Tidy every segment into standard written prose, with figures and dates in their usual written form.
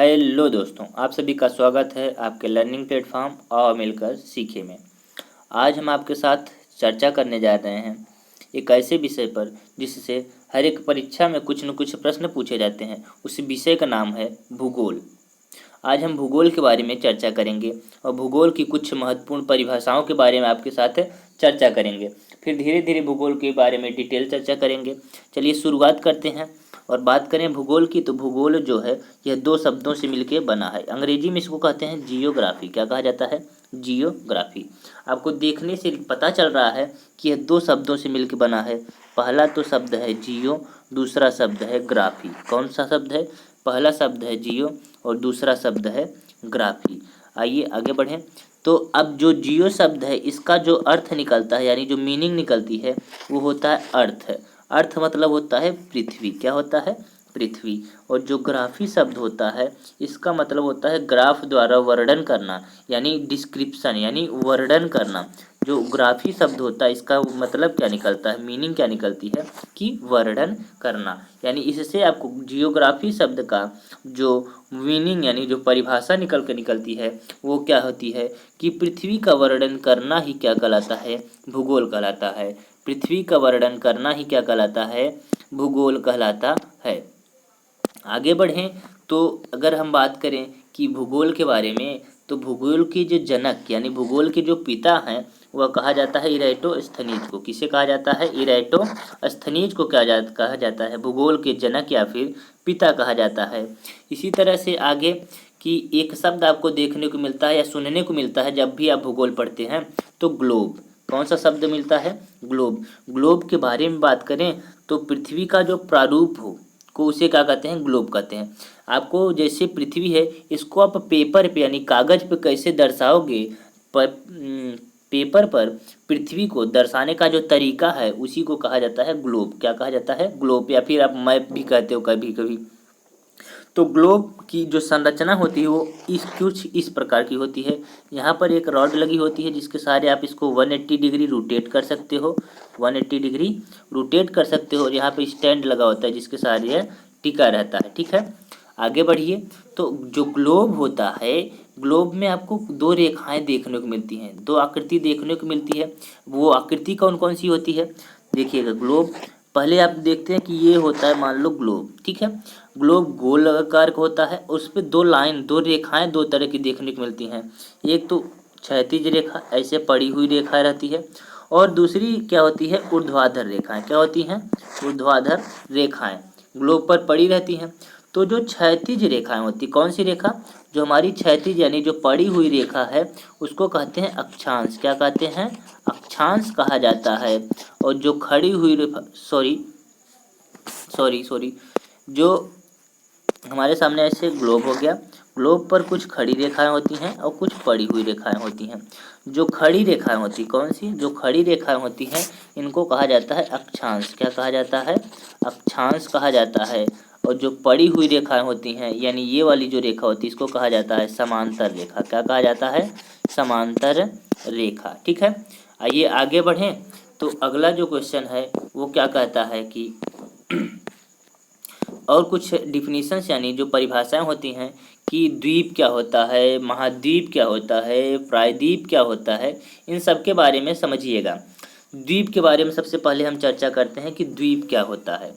Hello दोस्तों, आप सभी का स्वागत है आपके लर्निंग प्लेटफॉर्म और मिलकर सीखे में। आज हम आपके साथ चर्चा करने जा रहे हैं एक ऐसे विषय पर जिससे हर एक परीक्षा में कुछ न कुछ प्रश्न पूछे जाते हैं। उस विषय का नाम है भूगोल। आज हम भूगोल के बारे में चर्चा करेंगे और भूगोल की कुछ महत्वपूर्ण परिभाषाओं के बारे में आपके साथ चर्चा करेंगे। फिर धीरे धीरे भूगोल के बारे में डिटेल चर्चा करेंगे। चलिए शुरुआत करते हैं। और बात करें भूगोल की, तो भूगोल जो है यह दो शब्दों से मिलकर बना है। अंग्रेजी में इसको कहते हैं जियोग्राफी। क्या कहा जाता है? जियोग्राफी। आपको देखने से पता चल रहा है कि यह दो शब्दों से मिलकर बना है। पहला तो शब्द है जियो, दूसरा शब्द है ग्राफी। कौन सा शब्द है? पहला शब्द है जियो और दूसरा शब्द है ग्राफी। आइए आगे बढ़ें। तो अब जो जियो शब्द है इसका जो अर्थ निकलता है, यानी जो मीनिंग निकलती है, वो होता है अर्थ। अर्थ मतलब होता है पृथ्वी। क्या होता है? पृथ्वी। और जो ग्राफी शब्द होता है इसका मतलब होता है ग्राफ द्वारा वर्णन करना, यानी डिस्क्रिप्शन, यानी वर्णन करना। जो ग्राफी शब्द होता है इसका मतलब क्या निकलता है, मीनिंग क्या निकलती है कि वर्णन करना। यानी इससे आपको जियोग्राफी शब्द का जो मीनिंग यानी जो परिभाषा निकलती है वो क्या होती है कि पृथ्वी का वर्णन करना ही क्या कहलाता है? भूगोल कहलाता है। पृथ्वी का वर्णन करना ही क्या कहलाता है? भूगोल कहलाता है। आगे बढ़ें तो अगर हम बात करें कि भूगोल के बारे में, तो भूगोल के जो जनक यानी भूगोल के जो पिता हैं वह कहा जाता है इरेटोस्थनीज को। किसे कहा जाता है? इरेटोस्थनीज को कहा जाता है भूगोल के जनक या फिर पिता कहा जाता है। इसी तरह से आगे कि एक शब्द आपको देखने को मिलता है या सुनने को मिलता है जब भी आप भूगोल पढ़ते हैं, तो ग्लोब। कौन सा शब्द मिलता है? ग्लोब। ग्लोब के बारे में बात करें तो पृथ्वी का जो प्रारूप हो को उसे क्या कहते हैं? ग्लोब कहते हैं। आपको जैसे पृथ्वी है इसको आप पेपर पे यानी कागज पे कैसे दर्शाओगे, पर पेपर पर पृथ्वी को दर्शाने का जो तरीका है उसी को कहा जाता है ग्लोब। क्या कहा जाता है? ग्लोब। या फिर आप मैप भी कहते हो कभी कभी। तो ग्लोब की जो संरचना होती है वो कुछ इस प्रकार की होती है। यहाँ पर एक रॉड लगी होती है जिसके सहारे आप इसको 180 डिग्री रोटेट कर सकते हो। 180 डिग्री रोटेट कर सकते हो। और यहाँ पे स्टैंड लगा होता है जिसके सहारे यह टिका रहता है। ठीक है, आगे बढ़िए। तो जो ग्लोब होता है, ग्लोब में आपको दो रेखाएं देखने को मिलती हैं, दो आकृति देखने को मिलती है। वो आकृति कौन कौन सी होती है? देखिएगा, ग्लोब पहले आप देखते हैं कि ये होता है, मान लो ग्लोब। ठीक है, ग्लोब गोल आकार का होता है। उस पर दो लाइन, दो रेखाएं दो तरह की देखने को मिलती हैं। एक तो क्षैतिज रेखा, ऐसे पड़ी हुई रेखा रहती है, और दूसरी क्या होती है? ऊर्ध्वाधर रेखाएं। क्या होती हैं? ऊर्ध्वाधर रेखाएं ग्लोब पर पड़ी रहती हैं। तो जो क्षैतिज रेखाएं होती, कौन सी रेखा? जो हमारी क्षैतिज यानी जो पड़ी हुई रेखा है उसको कहते हैं अक्षांश। क्या कहते हैं? अक्षांश कहा जाता है। और जो खड़ी हुई सॉरी सॉरी सॉरी जो हमारे सामने ऐसे ग्लोब हो गया, ग्लोब पर कुछ खड़ी रेखाएं होती हैं और कुछ पड़ी हुई रेखाएं होती हैं। जो खड़ी रेखाएं होती, कौन सी? जो खड़ी रेखाएं होती हैं इनको कहा जाता है अक्षांश। क्या कहा जाता है? अक्षांश कहा जाता है। और जो पड़ी हुई रेखाएं होती हैं यानी ये वाली जो रेखा होती है इसको कहा जाता है समांतर रेखा। क्या कहा जाता है? समांतर रेखा। ठीक है, आइए आगे बढ़ें। तो अगला जो क्वेश्चन है वो क्या कहता है कि और कुछ डिफिनीशंस यानी जो परिभाषाएं होती हैं कि द्वीप क्या होता है, महाद्वीप क्या होता है, प्रायद्वीप क्या होता है, इन सब के बारे में समझिएगा। द्वीप के बारे में सबसे पहले हम चर्चा करते हैं कि द्वीप क्या होता है।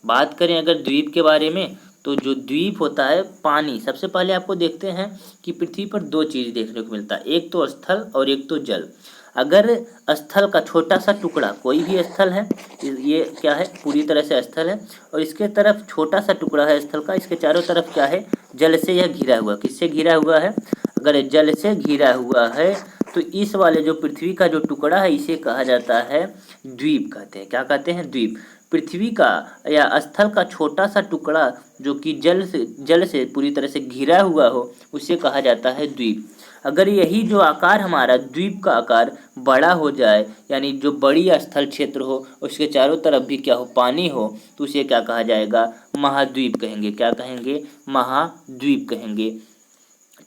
बात करें अगर द्वीप के बारे में, तो जो द्वीप होता है पानी। सबसे पहले आपको देखते हैं कि पृथ्वी पर दो चीज़ देखने को मिलता है, एक तो स्थल और एक तो जल। अगर स्थल का छोटा सा टुकड़ा, कोई भी स्थल है, ये क्या है? पूरी तरह से स्थल है, और इसके तरफ छोटा सा टुकड़ा है स्थल का, इसके चारों तरफ क्या है? जल से यह घिरा हुआ। किससे घिरा हुआ है? अगर जल से घिरा हुआ है तो इस वाले जो पृथ्वी का जो टुकड़ा है इसे कहा जाता है द्वीप कहते हैं। क्या कहते हैं? द्वीप। पृथ्वी का या स्थल का छोटा सा टुकड़ा जो कि जल से पूरी तरह से घिरा हुआ हो उसे कहा जाता है द्वीप। अगर यही जो आकार हमारा द्वीप का आकार बड़ा हो जाए, यानी जो बड़ी स्थल क्षेत्र हो उसके चारों तरफ भी क्या हो? पानी हो, तो उसे क्या कहा जाएगा? महाद्वीप कहेंगे। क्या कहेंगे? महाद्वीप कहेंगे।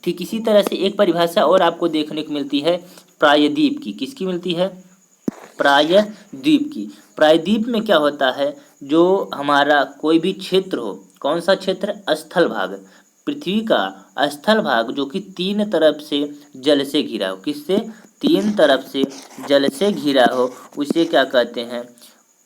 ठीक इसी तरह से एक परिभाषा और आपको देखने को मिलती है प्रायद्वीप की। किसकी मिलती है? प्रायद्वीप की। प्रायद्वीप में क्या होता है? जो हमारा कोई भी क्षेत्र हो, कौन सा क्षेत्र? स्थल भाग। पृथ्वी का स्थल भाग जो कि 3 तरफ से जल से घिरा हो, किससे? 3 तरफ से जल से घिरा हो, उसे क्या कहते हैं?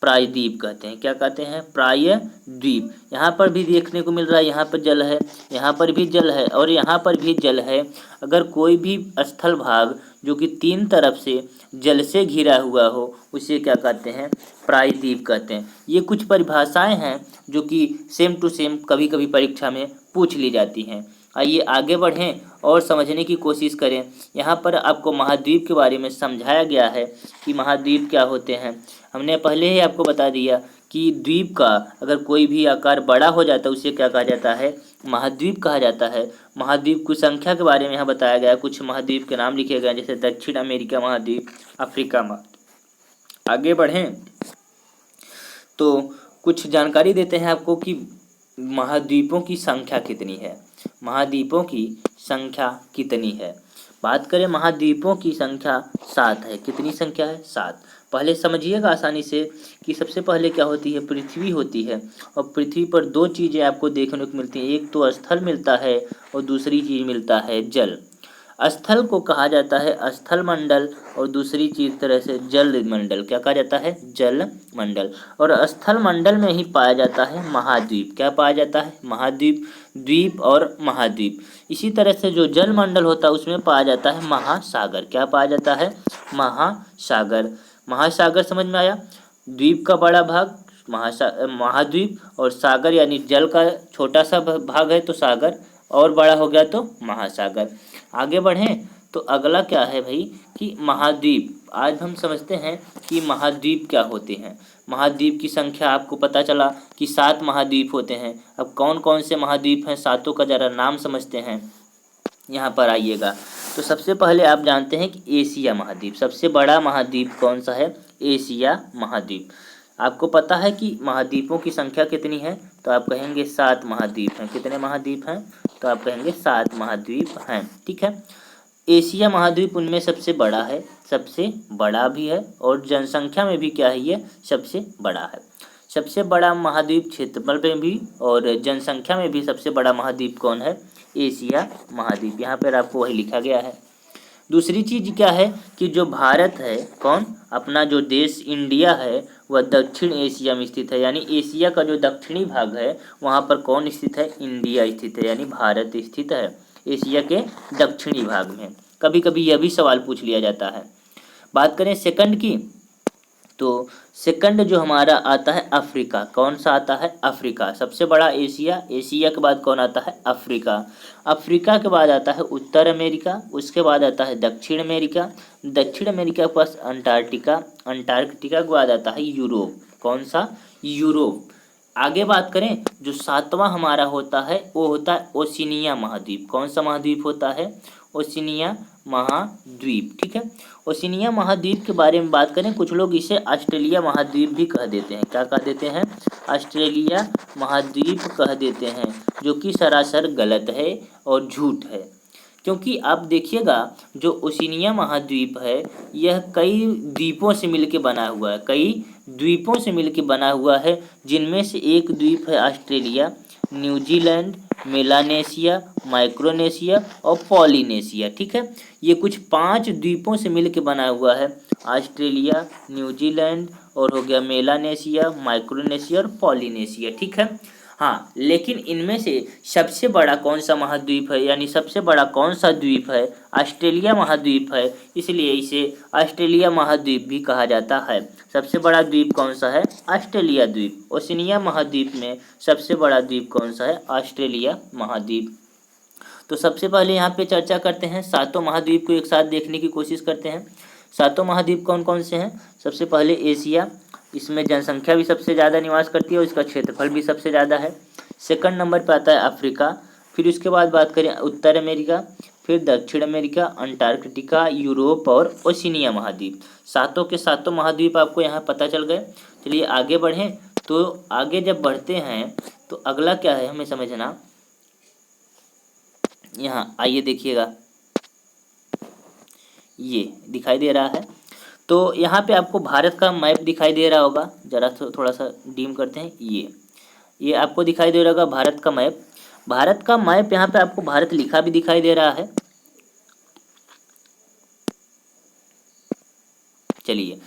प्रायद्वीप कहते हैं। क्या कहते हैं? प्रायद्वीप। यहाँ पर भी देखने को मिल रहा है, यहाँ पर जल है, यहाँ पर भी जल है और यहाँ पर भी जल है। अगर कोई भी स्थल भाग जो कि 3 तरफ से जल से घिरा हुआ हो, उसे क्या कहते हैं? प्रायद्वीप कहते हैं। ये कुछ परिभाषाएं हैं जो कि सेम टू सेम कभी कभी परीक्षा में पूछ ली जाती हैं। आइए आगे बढ़ें और समझने की कोशिश करें। यहाँ पर आपको महाद्वीप के बारे में समझाया गया है कि महाद्वीप क्या होते हैं। हमने पहले ही आपको बता दिया कि द्वीप का अगर कोई भी आकार बड़ा हो जाता है उसे क्या कहा जाता है? महाद्वीप कहा जाता है। महाद्वीप की संख्या के बारे में यहाँ बताया गया है। कुछ महाद्वीप के नाम लिखे गए हैं, जैसे दक्षिण अमेरिका महाद्वीप, अफ्रीका महाद्वीप। आगे बढ़ें तो कुछ जानकारी देते हैं आपको कि महाद्वीपों की संख्या कितनी है। महाद्वीपों की संख्या कितनी है? बात करें महाद्वीपों की संख्या 7 है। कितनी संख्या है? 7। पहले समझिएगा आसानी से कि सबसे पहले क्या होती है? पृथ्वी होती है और पृथ्वी पर 2 चीज़ें आपको देखने को मिलती हैं। एक तो स्थल मिलता है और दूसरी चीज़ मिलता है जल। स्थल को कहा जाता है स्थल मंडल और दूसरी चीज़ तरह से जल मंडल। क्या कहा जाता है? जल मंडल। और स्थल मंडल में ही पाया जाता है महाद्वीप। क्या पाया जाता है? महाद्वीप, द्वीप और महाद्वीप। इसी तरह से जो जल मंडल होता है उसमें पाया जाता है महासागर। क्या पाया जाता है? महासागर। महासागर समझ में आया? द्वीप का बड़ा भाग महाद्वीप और सागर यानी जल का छोटा सा भाग है तो सागर, और बड़ा हो गया तो महासागर। आगे बढ़ें तो अगला क्या है भाई कि महाद्वीप। आज हम समझते हैं कि महाद्वीप क्या होते हैं। महाद्वीप की संख्या आपको पता चला कि 7 महाद्वीप होते हैं। अब कौन कौन से महाद्वीप हैं, सातों का ज़रा नाम समझते हैं। यहाँ पर आइएगा तो सबसे पहले आप जानते हैं कि एशिया महाद्वीप। सबसे बड़ा महाद्वीप कौन सा है? एशिया महाद्वीप। आपको पता है कि महाद्वीपों की संख्या कितनी है? तो आप कहेंगे 7 महाद्वीप हैं। कितने महाद्वीप हैं? तो आप कहेंगे 7 महाद्वीप हैं। ठीक है। एशिया महाद्वीप उनमें सबसे बड़ा है, सबसे बड़ा भी है और जनसंख्या में भी क्या है? ये सबसे बड़ा है। सबसे बड़ा महाद्वीप क्षेत्रफल में भी और जनसंख्या में भी सबसे बड़ा महाद्वीप कौन है? एशिया महाद्वीप। यहाँ पर आपको वही लिखा गया है। दूसरी चीज़ क्या है कि जो भारत है, कौन? अपना जो देश इंडिया है वह दक्षिण एशिया में स्थित है। यानी एशिया का जो दक्षिणी भाग है वहाँ पर कौन स्थित है? इंडिया स्थित है, यानी भारत स्थित है एशिया के दक्षिणी भाग में। कभी कभी यह भी सवाल पूछ लिया जाता है। बात करें सेकंड की तो सेकंड जो हमारा आता है अफ्रीका। कौन सा आता है? अफ्रीका। सबसे बड़ा एशिया, एशिया के बाद कौन आता है? अफ्रीका। अफ्रीका के बाद आता है उत्तर अमेरिका, उसके बाद आता है दक्षिण अमेरिका, दक्षिण अमेरिका के पास अंटार्कटिका, अंटार्कटिका के बाद आता है यूरोप। कौन सा? यूरोप। आगे बात करें जो 7वां हमारा होता है वो होता है ओशिनिया महाद्वीप। कौन सा महाद्वीप होता है? ओशिनिया महाद्वीप। ठीक है। ओशिनिया महाद्वीप के बारे में बात करें, कुछ लोग इसे ऑस्ट्रेलिया महाद्वीप भी कह देते हैं। क्या कह देते हैं? ऑस्ट्रेलिया महाद्वीप कह देते हैं, जो कि सरासर गलत है और झूठ है। क्योंकि आप देखिएगा जो ओशिनिया महाद्वीप है यह कई द्वीपों से मिलकर बना हुआ है, कई द्वीपों से मिलकर बना हुआ है, जिनमें से एक द्वीप है ऑस्ट्रेलिया, न्यूजीलैंड, मेलानेशिया, माइक्रोनेशिया और पॉलिनेशिया। ठीक है। ये कुछ 5 द्वीपों से मिलकर बना हुआ है। ऑस्ट्रेलिया, न्यूजीलैंड और हो गया मेलानेशिया, माइक्रोनेशिया और पॉलिनेशिया। ठीक है। हाँ, लेकिन इनमें से सबसे बड़ा कौन सा महाद्वीप है, यानी सबसे बड़ा कौन सा द्वीप है? ऑस्ट्रेलिया महाद्वीप है, इसलिए इसे ऑस्ट्रेलिया महाद्वीप भी कहा जाता है। सबसे बड़ा द्वीप कौन सा है? ऑस्ट्रेलिया द्वीप। ओशिनिया महाद्वीप में सबसे बड़ा द्वीप कौन सा है? ऑस्ट्रेलिया महाद्वीप। तो सबसे पहले यहाँ पे चर्चा करते हैं, सातों महाद्वीप को एक साथ देखने की कोशिश करते हैं। सातों महाद्वीप कौन कौन से हैं? सबसे पहले एशिया, इसमें जनसंख्या भी सबसे ज़्यादा निवास करती है और इसका क्षेत्रफल भी सबसे ज़्यादा है। सेकंड नंबर पर आता है अफ्रीका, फिर उसके बाद बात करें उत्तर अमेरिका, फिर दक्षिण अमेरिका, अंटार्कटिका, यूरोप और ओशिनिया महाद्वीप। सातों के सातों महाद्वीप आपको यहाँ पता चल गए। चलिए आगे बढ़ें। तो आगे जब बढ़ते हैं तो अगला क्या है हमें समझना। यहाँ आइए देखिएगा, ये दिखाई दे रहा है। तो यहाँ पे आपको भारत का मैप दिखाई दे रहा होगा, ज़रा थोड़ा सा डीम करते हैं। ये आपको दिखाई दे रहा होगा भारत का मैप। भारत का मैप यहाँ पे आपको भारत लिखा भी दिखाई दे रहा है। चलिए,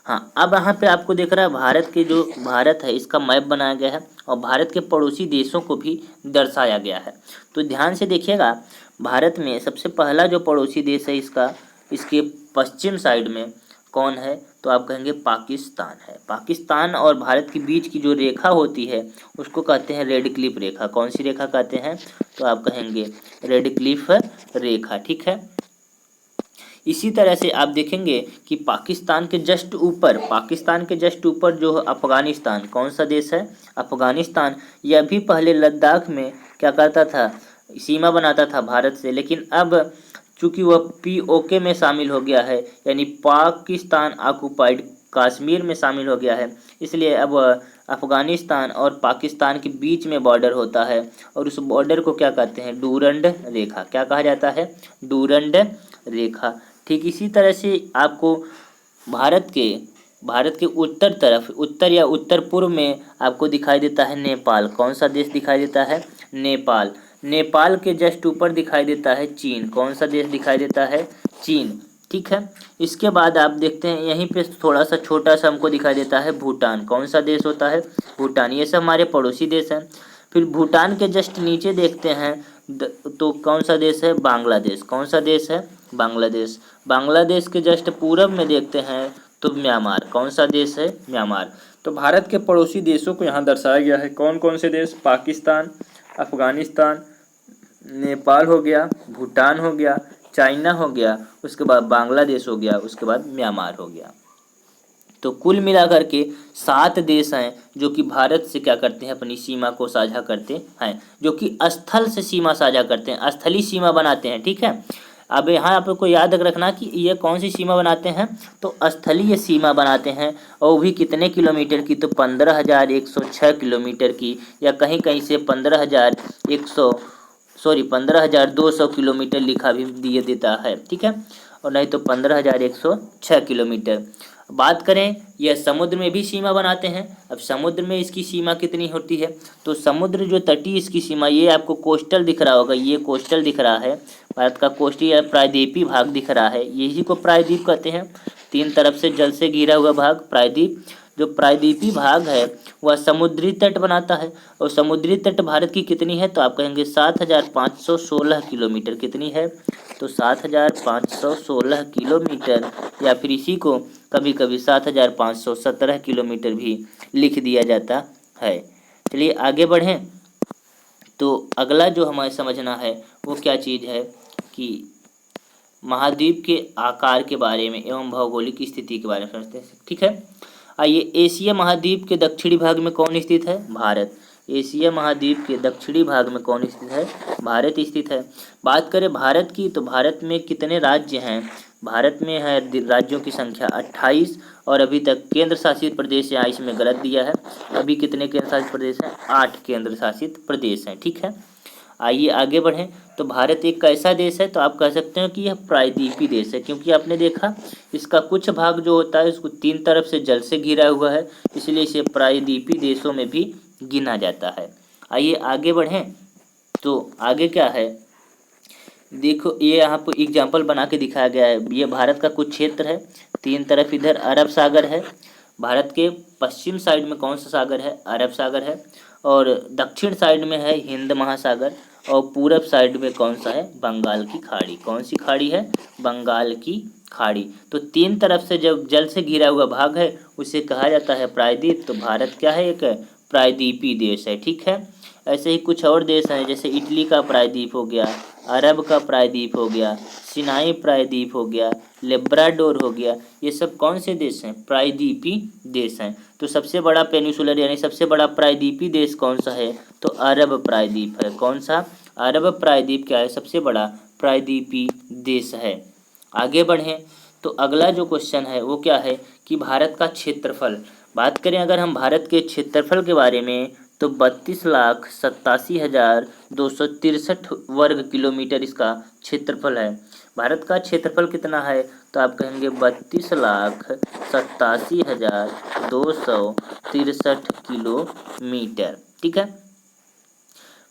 हाँ, अब यहाँ पे आपको दिख रहा है भारत के जो भारत है इसका मैप बनाया गया है और भारत के पड़ोसी देशों को भी दर्शाया गया है। तो ध्यान से देखिएगा, भारत में सबसे पहला जो पड़ोसी देश है इसका, इसके पश्चिम साइड में कौन है, तो आप कहेंगे पाकिस्तान है। पाकिस्तान और भारत के बीच की जो रेखा होती है उसको कहते हैं रेड क्लिफ रेखा। कौन सी रेखा कहते हैं, तो आप कहेंगे रेड क्लिफ रेखा, ठीक है। इसी तरह से आप देखेंगे कि पाकिस्तान के जस्ट ऊपर जो है अफगानिस्तान, कौन सा देश है, अफगानिस्तान। यह भी पहले लद्दाख में क्या करता था, सीमा बनाता था भारत से, लेकिन अब चूंकि वह पीओके में शामिल हो गया है, यानी पाकिस्तान ऑक्युपाइड कश्मीर में शामिल हो गया है, इसलिए अब अफगानिस्तान और पाकिस्तान के बीच में बॉर्डर होता है और उस बॉर्डर को क्या कहते हैं, डूरंड रेखा। क्या कहा जाता है, डूरंड रेखा। ठीक इसी तरह से आपको भारत के उत्तर तरफ, उत्तर या उत्तर पूर्व में आपको दिखाई देता है नेपाल। कौन सा देश दिखाई देता है, नेपाल। नेपाल के जस्ट ऊपर दिखाई देता है चीन। कौन सा देश दिखाई देता है, चीन, ठीक है। इसके बाद आप देखते हैं यहीं पे थोड़ा सा छोटा सा हमको दिखाई देता है भूटान। कौन सा देश होता है, भूटान। ये सब हमारे पड़ोसी देश हैं। फिर भूटान के जस्ट नीचे देखते हैं तो कौन सा देश है, बांग्लादेश। कौन सा देश है, बांग्लादेश। बांग्लादेश के जस्ट पूरब में देखते हैं तो म्यांमार। कौन सा देश है, म्यांमार। तो भारत के पड़ोसी देशों को यहाँ दर्शाया गया है। कौन कौन से देश, पाकिस्तान, अफगानिस्तान, नेपाल हो गया, भूटान हो गया, चाइना हो गया, उसके बाद बांग्लादेश हो गया, उसके बाद म्यांमार हो गया। तो कुल मिलाकर के 7 देश हैं जो कि भारत से क्या करते हैं, अपनी सीमा को साझा करते हैं, जो कि स्थल से सीमा साझा करते हैं, स्थलीय सीमा बनाते हैं, ठीक है। अब यहाँ आपको याद रखना कि ये कौन सी सीमा बनाते हैं, तो स्थलीय सीमा बनाते हैं, और वो भी कितने किलोमीटर की, तो 15,106 किलोमीटर की, या कहीं कहीं से 15,200 किलोमीटर लिखा भी दिए देता है, ठीक है, और नहीं तो 15,106 किलोमीटर। बात करें यह समुद्र में भी सीमा बनाते हैं। अब समुद्र में इसकी सीमा कितनी होती है, तो समुद्र जो तटीय इसकी सीमा, ये आपको कोस्टल दिख रहा होगा, ये कोस्टल दिख रहा है, भारत का कोस्टल या प्रायद्वीपीय भाग दिख रहा है, यही को प्रायद्वीप कहते हैं। 3 तरफ से जल से घिरा हुआ भाग प्रायद्वीप। जो प्रायद्वीपीय भाग है वह समुद्री तट बनाता है, और समुद्री तट भारत की कितनी है, तो आप कहेंगे 7,516 किलोमीटर। कितनी है, तो 7,516 किलोमीटर, या फिर इसी को कभी कभी 7,517 किलोमीटर भी लिख दिया जाता है। चलिए आगे बढ़ें। तो अगला जो हमें समझना है वो क्या चीज़ है कि महाद्वीप के आकार के बारे में एवं भौगोलिक स्थिति के बारे में समझते हैं, ठीक है। आइए, एशिया महाद्वीप के दक्षिणी भाग में कौन स्थित है, भारत। एशिया महाद्वीप के दक्षिणी भाग में कौन स्थित है, भारत स्थित है। बात करें भारत की, तो भारत में कितने राज्य हैं, भारत में है राज्यों की संख्या 28, और अभी तक केंद्र शासित प्रदेश यहाँ इसमें गलत दिया है। अभी कितने केंद्र शासित प्रदेश हैं, 8 केंद्र शासित प्रदेश हैं, ठीक है। आइए आगे बढ़ें। तो भारत एक कैसा देश है, तो आप कह सकते हैं कि यह प्रायद्वीपीय देश है, क्योंकि आपने देखा इसका कुछ भाग जो होता है इसको 3 तरफ से जल से घिरा हुआ है, इसलिए इसे प्रायद्वीपीय देशों में भी गिना जाता है। आइए आगे बढ़ें। तो आगे क्या है, देखो ये यहाँ पर एग्जाम्पल बना के दिखाया गया है। ये भारत का कुछ क्षेत्र है, 3 तरफ इधर अरब सागर है, भारत के पश्चिम साइड में कौन सा सागर है, अरब सागर है, और दक्षिण साइड में है हिंद महासागर, और पूरब साइड में कौन सा है, बंगाल की खाड़ी। कौन सी खाड़ी है, बंगाल की खाड़ी। तो 3 तरफ से जब जल से घिरा हुआ भाग है उसे कहा जाता है प्रायद्वीप। तो भारत क्या है, एक प्रायद्वीपीय देश है, ठीक है। ऐसे ही कुछ और देश हैं, जैसे इटली का प्रायद्वीप हो गया, अरब का प्रायद्वीप हो गया, सिनाई प्रायद्वीप हो गया, लेब्राडोर हो गया। ये सब कौन से देश हैं, प्रायद्वीपीय देश हैं। तो सबसे बड़ा पेनिसुलर यानी सबसे बड़ा प्रायद्वीपीय देश कौन सा है, तो अरब प्रायद्वीप है। कौन सा, अरब प्रायद्वीप क्या है, सबसे बड़ा प्रायद्वीपीय देश है। आगे बढ़ें। तो अगला जो क्वेश्चन है वो क्या है कि भारत का क्षेत्रफल। बात करें अगर हम भारत के क्षेत्रफल के बारे में, तो 32,87,263 वर्ग किलोमीटर इसका क्षेत्रफल है। भारत का क्षेत्रफल कितना है, तो आप कहेंगे 32,87,263 किलोमीटर, ठीक है।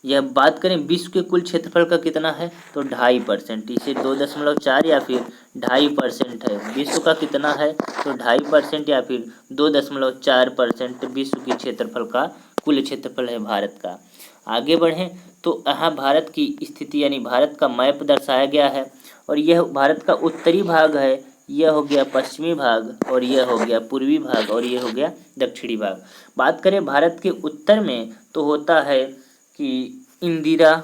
यह बात करें विश्व के कुल क्षेत्रफल का कितना है तो 2.5%, इसे 2.4 या फिर 2.5% है। विश्व का कितना है तो 2.5% या फिर 2.4% विश्व के क्षेत्रफल का कुल क्षेत्रफल है भारत का। आगे बढ़ें तो यहाँ भारत की स्थिति यानी भारत का मैप दर्शाया गया है और यह भारत का उत्तरी भाग है, यह हो गया पश्चिमी भाग और यह हो गया पूर्वी भाग और यह हो गया दक्षिणी भाग। बात करें भारत के उत्तर में तो होता है कि इंदिरा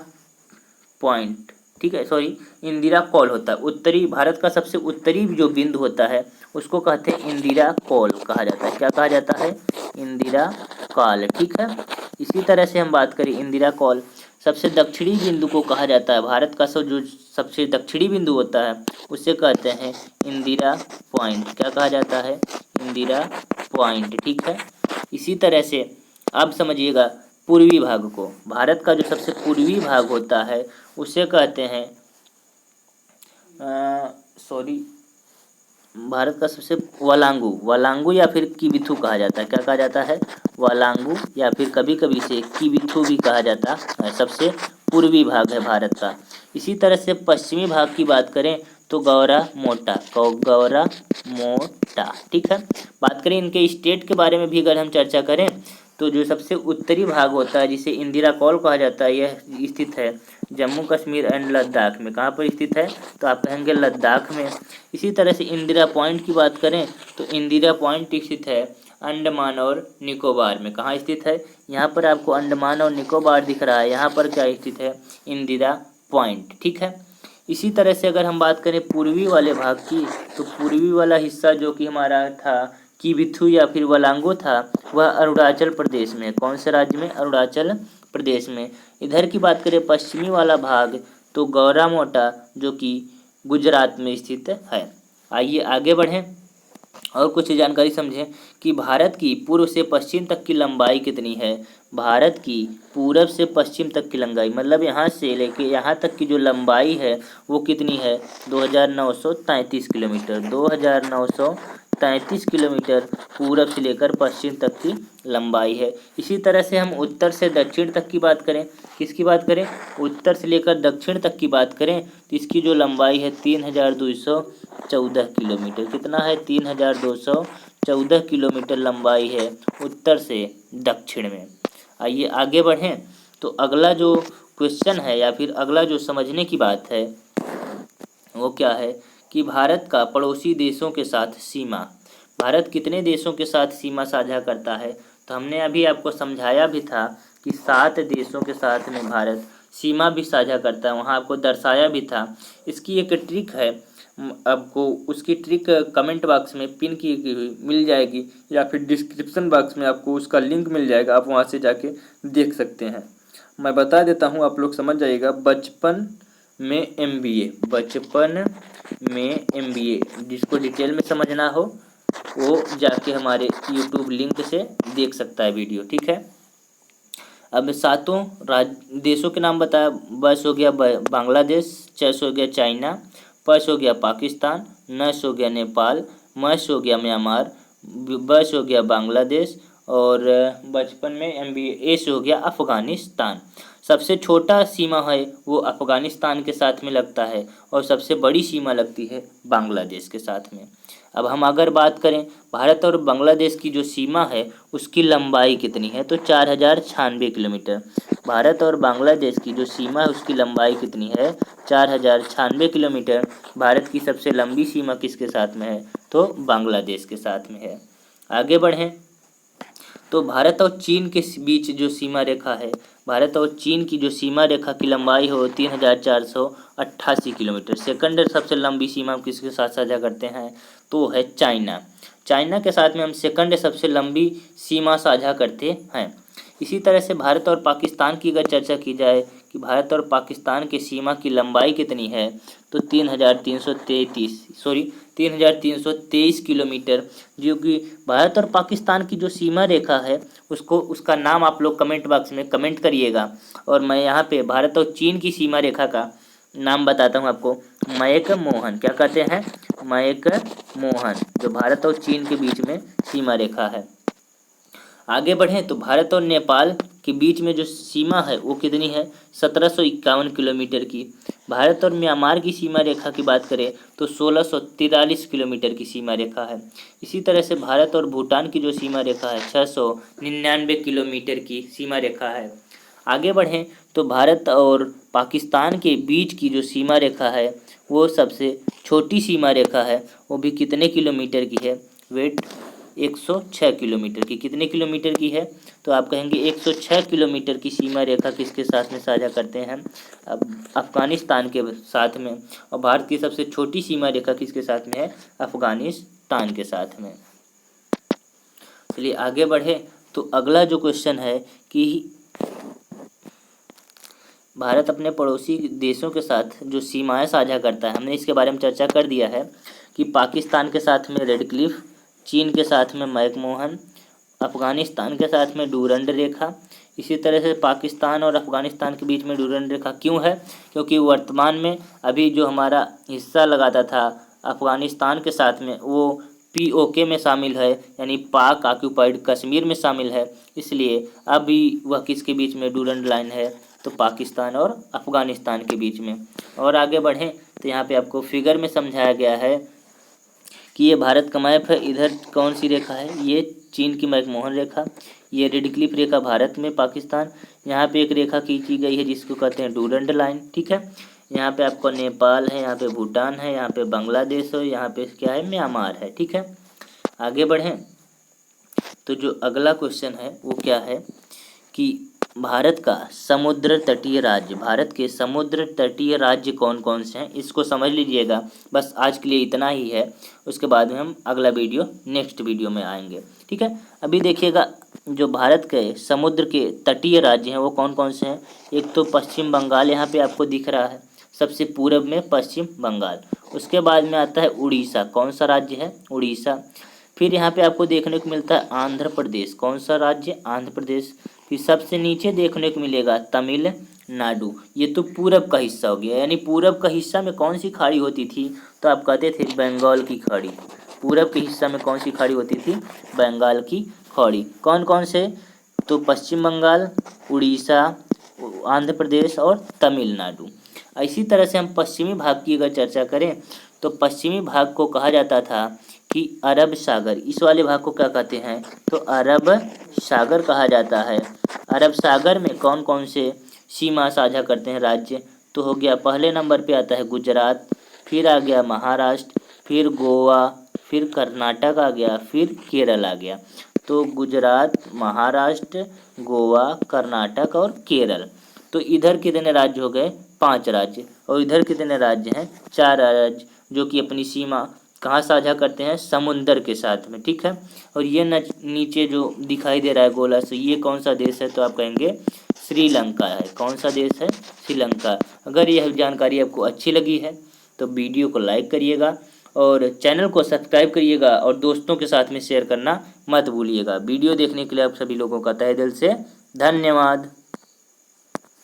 पॉइंट, ठीक है, सॉरी इंदिरा कॉल होता है। उत्तरी भारत का सबसे उत्तरी जो बिंदु होता है उसको कहते हैं इंदिरा कॉल कहा जाता है। क्या कहा जाता है इंदिरा कॉल, ठीक है। इसी तरह से हम बात करें इंदिरा कॉल सबसे दक्षिणी बिंदु को कहा जाता है। भारत का जो सबसे दक्षिणी बिंदु होता है उसे कहते हैं इंदिरा पॉइंट। क्या कहा जाता है इंदिरा पॉइंट, ठीक है। इसी तरह से अब समझिएगा पूर्वी भाग को, भारत का जो सबसे पूर्वी भाग होता है उसे कहते हैं भारत का सबसे वालांगू या फिर कीबिथू कहा जाता है। क्या कहा जाता है वालांगू या फिर कभी कभी से कीबिथू भी कहा जाता है। सबसे पूर्वी भाग है भारत का। इसी तरह से पश्चिमी भाग की बात करें तो गौरा मोटा, ठीक है। बात करें इनके स्टेट के बारे में भी अगर हम चर्चा करें तो जो सबसे उत्तरी भाग होता है जिसे इंदिरा कॉल कहा जाता है यह स्थित है जम्मू कश्मीर एंड लद्दाख में। कहाँ पर स्थित है तो आप कहेंगे लद्दाख में। इसी तरह से इंदिरा पॉइंट की बात करें तो इंदिरा पॉइंट स्थित है अंडमान और निकोबार में। कहाँ स्थित है यहाँ पर आपको अंडमान और निकोबार दिख रहा है, यहाँ पर क्या स्थित है इंदिरा पॉइंट, ठीक है। इसी तरह से अगर हम बात करें पूर्वी वाले भाग की तो पूर्वी वाला हिस्सा जो कि हमारा था कीबिथू या फिर वलांगो था वह अरुणाचल प्रदेश में। कौन से राज्य में अरुणाचल प्रदेश में। इधर की बात करें पश्चिमी वाला भाग तो गौरा मोटा जो कि गुजरात में स्थित है। आइए आगे बढ़ें और कुछ जानकारी समझें कि भारत की पूर्व से पश्चिम तक की लंबाई कितनी है। भारत की पूरब से पश्चिम तक की लंबाई मतलब यहाँ से लेके यहाँ तक की जो लंबाई है वो कितनी है 2933 किलोमीटर। 2933 किलोमीटर पूरब से लेकर पश्चिम तक की लंबाई है। इसी तरह से हम उत्तर से दक्षिण तक की बात करें, किसकी बात करें उत्तर से लेकर दक्षिण तक की बात करें तो इसकी जो लंबाई है 3214 किलोमीटर। कितना है 3214 किलोमीटर लंबाई है उत्तर से दक्षिण में। आइए आगे बढ़ें तो अगला जो क्वेश्चन है या फिर अगला जो समझने की बात है वो क्या है कि भारत का पड़ोसी देशों के साथ सीमा। भारत कितने देशों के साथ सीमा साझा करता है तो हमने अभी आपको समझाया भी था कि 7 देशों के साथ में भारत सीमा भी साझा करता है, वहाँ आपको दर्शाया भी था। इसकी एक ट्रिक है, आपको उसकी ट्रिक कमेंट बॉक्स में पिन की हुई मिल जाएगी या फिर डिस्क्रिप्शन बॉक्स में आपको उसका लिंक मिल जाएगा, आप वहाँ से जाके देख सकते हैं। मैं बता देता हूँ आप लोग समझ जाइएगा। बचपन में MBA जिसको डिटेल में समझना हो वो जाके हमारे YouTube लिंक से देख सकता है वीडियो, ठीक है। अब 7 देशों के नाम बताया। बस हो गया बांग्लादेश, चस हो गया चाइना, पस हो गया पाकिस्तान, नस हो गया नेपाल, मस हो गया म्यांमार, बस हो गया बांग्लादेश और बचपन में MBA एस हो गया अफ़गानिस्तान। सबसे छोटा सीमा है वो अफ़गानिस्तान के साथ में लगता है और सबसे बड़ी सीमा लगती है बांग्लादेश के साथ में। अब हम अगर बात करें भारत और बांग्लादेश की जो सीमा है उसकी लंबाई कितनी है तो 4096 किलोमीटर। भारत और बांग्लादेश की जो सीमा है उसकी लंबाई कितनी है 4096 किलोमीटर। भारत की सबसे लंबी सीमा किसके साथ में है तो बांग्लादेश के साथ में है। आगे बढ़ें तो भारत और चीन के बीच जो सीमा रेखा है, भारत और चीन की जो सीमा रेखा की लंबाई हो 3488 किलोमीटर। सेकंड सबसे लंबी सीमा हम किसके साथ साझा करते हैं तो है चाइना। चाइना के साथ में हम सेकंड सबसे लंबी सीमा साझा करते हैं। इसी तरह से भारत और पाकिस्तान की अगर चर्चा की जाए कि भारत और पाकिस्तान की सीमा की लंबाई कितनी है तो 3323 किलोमीटर। जो कि भारत और पाकिस्तान की जो सीमा रेखा है उसका नाम आप लोग कमेंट बॉक्स में कमेंट करिएगा और मैं यहाँ पे भारत और चीन की सीमा रेखा का नाम बताता हूँ आपको। मयक मोहन, क्या कहते हैं मयक मोहन, जो भारत और चीन के बीच में सीमा रेखा है। आगे बढ़ें तो भारत और नेपाल के बीच में जो सीमा है वो कितनी है, 1751 किलोमीटर की। भारत और म्यांमार की सीमा रेखा की बात करें तो 1643 किलोमीटर की सीमा रेखा है। इसी तरह से भारत और भूटान की जो सीमा रेखा है 699 किलोमीटर की सीमा रेखा है। आगे बढ़ें तो भारत और पाकिस्तान के बीच की जो सीमा रेखा है वो सबसे छोटी सीमा रेखा है, वो भी कितने किलोमीटर की है, वेट 106 किलोमीटर की। कितने किलोमीटर की है, तो आप कहेंगे 106 किलोमीटर की सीमा रेखा किसके साथ में साझा करते हैं, अब अफ़गानिस्तान के साथ में। और भारत की सबसे छोटी सीमा रेखा किसके साथ में है, अफ़गानिस्तान के साथ में। चलिए आगे बढ़े तो अगला जो क्वेश्चन है कि भारत अपने पड़ोसी देशों के साथ जो सीमाएं साझा करता है, हमने इसके बारे में चर्चा कर दिया है कि पाकिस्तान के साथ में रेड क्लिफ, चीन के साथ में मैकमोहन, अफ़गानिस्तान के साथ में डूरंड रेखा। इसी तरह से पाकिस्तान और अफ़गानिस्तान के बीच में डूरंड रेखा क्यों है, क्योंकि वर्तमान में अभी जो हमारा हिस्सा लगाता था अफ़गानिस्तान के साथ में वो POK में शामिल है, यानी पाक ऑक्यूपाइड कश्मीर में शामिल है, इसलिए अभी वह किसके बीच में डूरंड लाइन है, तो पाकिस्तान और अफ़गानिस्तान के बीच में। और आगे बढ़ें तो यहाँ पे आपको फिगर में समझाया गया है कि ये भारत का मैप है, इधर कौन सी रेखा है, ये चीन की मैकमोहन रेखा, ये रेड क्लिफ रेखा भारत में पाकिस्तान, यहाँ पे एक रेखा खींची गई है जिसको कहते हैं डूरंड लाइन, ठीक है। यहाँ पे आपको नेपाल है, यहाँ पे भूटान है, यहाँ पे बांग्लादेश है, यहाँ पे क्या है, म्यांमार है, ठीक है। आगे बढ़ें तो जो अगला क्वेश्चन है वो क्या है कि भारत का समुद्र तटीय राज्य, भारत के समुद्र तटीय राज्य कौन कौन से हैं, इसको समझ लीजिएगा। बस आज के लिए इतना ही है, उसके बाद में हम अगला वीडियो नेक्स्ट वीडियो में आएंगे, ठीक है। अभी देखिएगा जो भारत के समुद्र के तटीय राज्य हैं वो कौन कौन से हैं। एक तो पश्चिम बंगाल यहाँ पे आपको दिख रहा है, सबसे पूरब में पश्चिम बंगाल। उसके बाद में आता है उड़ीसा, कौन सा राज्य है, उड़ीसा। फिर यहाँ पे आपको देखने को मिलता है आंध्र प्रदेश, कौन सा राज्य, आंध्र प्रदेश। फिर सबसे नीचे देखने को मिलेगा तमिलनाडु, ये तो पूरब का हिस्सा हो गया। यानी पूरब का हिस्सा में कौन सी खाड़ी होती थी, तो आप कहते थे बंगाल की खाड़ी। पूरब के हिस्सा में कौन सी खाड़ी होती थी, बंगाल की खाड़ी। कौन कौन से, तो पश्चिम बंगाल, उड़ीसा, आंध्र प्रदेश और तमिलनाडु। इसी तरह से हम पश्चिमी भाग की अगर चर्चा करें तो पश्चिमी भाग को कहा जाता था कि अरब सागर। इस वाले भाग को क्या कहते हैं, तो अरब सागर कहा जाता है। अरब सागर में कौन कौन से सीमा साझा करते हैं राज्य, तो हो गया पहले नंबर पे आता है गुजरात, फिर आ गया महाराष्ट्र, फिर गोवा, फिर कर्नाटक आ गया, फिर केरल आ गया। तो गुजरात, महाराष्ट्र, गोवा, कर्नाटक और केरल। तो इधर कितने राज्य हो गए, 5 राज्य, और इधर कितने राज्य हैं, 4 राज्य, जो कि अपनी सीमा कहाँ साझा करते हैं, समुंदर के साथ में, ठीक है। और ये नीचे जो दिखाई दे रहा है गोला से, ये कौन सा देश है, तो आप कहेंगे श्रीलंका है। कौन सा देश है, श्रीलंका। अगर यह जानकारी आपको अच्छी लगी है तो वीडियो को लाइक करिएगा और चैनल को सब्सक्राइब करिएगा और दोस्तों के साथ में शेयर करना मत भूलिएगा। वीडियो देखने के लिए आप सभी लोगों का तहे दिल से धन्यवाद।